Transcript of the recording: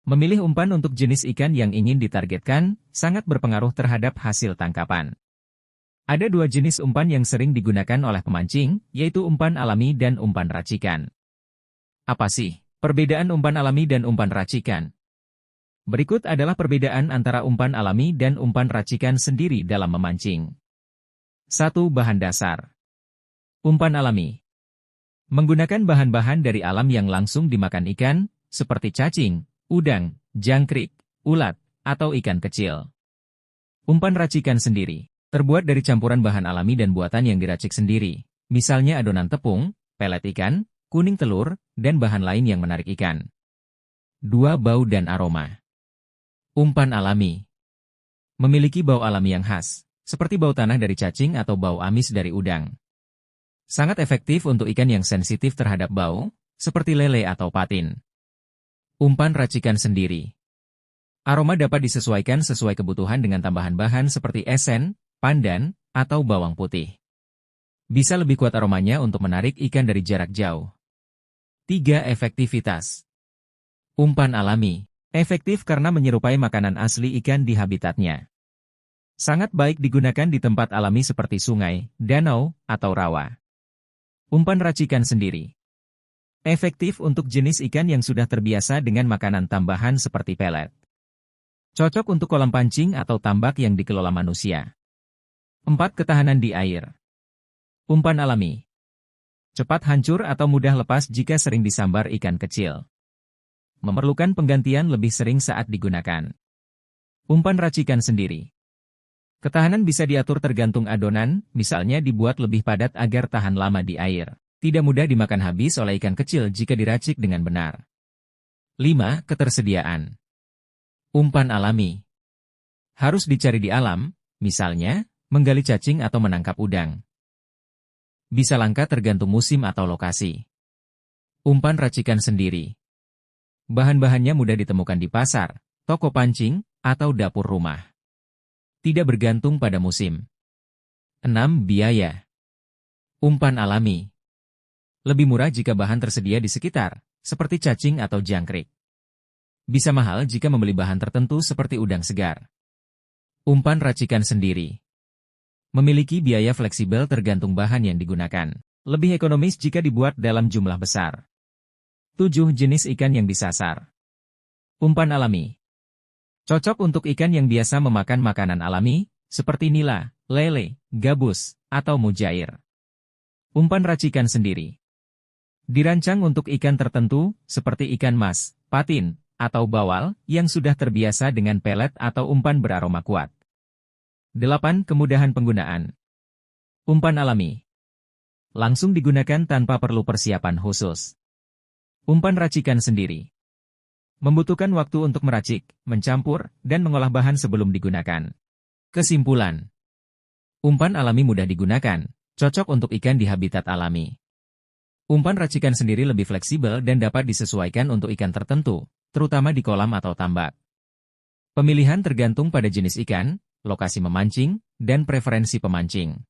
Memilih umpan untuk jenis ikan yang ingin ditargetkan sangat berpengaruh terhadap hasil tangkapan. Ada dua jenis umpan yang sering digunakan oleh pemancing, yaitu umpan alami dan umpan racikan. Apa sih perbedaan umpan alami dan umpan racikan? Berikut adalah perbedaan antara umpan alami dan umpan racikan sendiri dalam memancing. 1. Bahan dasar. Umpan alami menggunakan bahan-bahan dari alam yang langsung dimakan ikan, seperti cacing, udang, jangkrik, ulat, atau ikan kecil. Umpan racikan sendiri terbuat dari campuran bahan alami dan buatan yang diracik sendiri, misalnya adonan tepung, pelet ikan, kuning telur, dan bahan lain yang menarik ikan. 2. Bau dan aroma. Umpan alami memiliki bau alami yang khas, seperti bau tanah dari cacing atau bau amis dari udang. Sangat efektif untuk ikan yang sensitif terhadap bau, seperti lele atau patin. Umpan racikan sendiri. Aroma dapat disesuaikan sesuai kebutuhan dengan tambahan bahan seperti esen, pandan, atau bawang putih. Bisa lebih kuat aromanya untuk menarik ikan dari jarak jauh. 3. Efektivitas. Umpan alami efektif karena menyerupai makanan asli ikan di habitatnya. Sangat baik digunakan di tempat alami seperti sungai, danau, atau rawa. Umpan racikan sendiri efektif untuk jenis ikan yang sudah terbiasa dengan makanan tambahan seperti pelet. Cocok untuk kolam pancing atau tambak yang dikelola manusia. 4. Ketahanan di air. Umpan alami cepat hancur atau mudah lepas jika sering disambar ikan kecil. Memerlukan penggantian lebih sering saat digunakan. Umpan racikan sendiri. Ketahanan bisa diatur tergantung adonan, misalnya dibuat lebih padat agar tahan lama di air. Tidak mudah dimakan habis oleh ikan kecil jika diracik dengan benar. 5. Ketersediaan. Umpan alami harus dicari di alam, misalnya menggali cacing atau menangkap udang. Bisa langka tergantung musim atau lokasi. Umpan racikan sendiri. Bahan-bahannya mudah ditemukan di pasar, toko pancing, atau dapur rumah. Tidak bergantung pada musim. 6. Biaya. Umpan alami lebih murah jika bahan tersedia di sekitar, seperti cacing atau jangkrik. Bisa mahal jika membeli bahan tertentu seperti udang segar. Umpan racikan sendiri memiliki biaya fleksibel tergantung bahan yang digunakan. Lebih ekonomis jika dibuat dalam jumlah besar. 7. Jenis ikan yang disasar. Umpan alami cocok untuk ikan yang biasa memakan makanan alami, seperti nila, lele, gabus, atau mujair. Umpan racikan sendiri dirancang untuk ikan tertentu, seperti ikan mas, patin, atau bawal, yang sudah terbiasa dengan pelet atau umpan beraroma kuat. 8. Kemudahan penggunaan. Umpan alami langsung digunakan tanpa perlu persiapan khusus. Umpan racikan sendiri membutuhkan waktu untuk meracik, mencampur, dan mengolah bahan sebelum digunakan. Kesimpulan. Umpan alami mudah digunakan, cocok untuk ikan di habitat alami. Umpan racikan sendiri lebih fleksibel dan dapat disesuaikan untuk ikan tertentu, terutama di kolam atau tambak. Pemilihan tergantung pada jenis ikan, lokasi memancing, dan preferensi pemancing.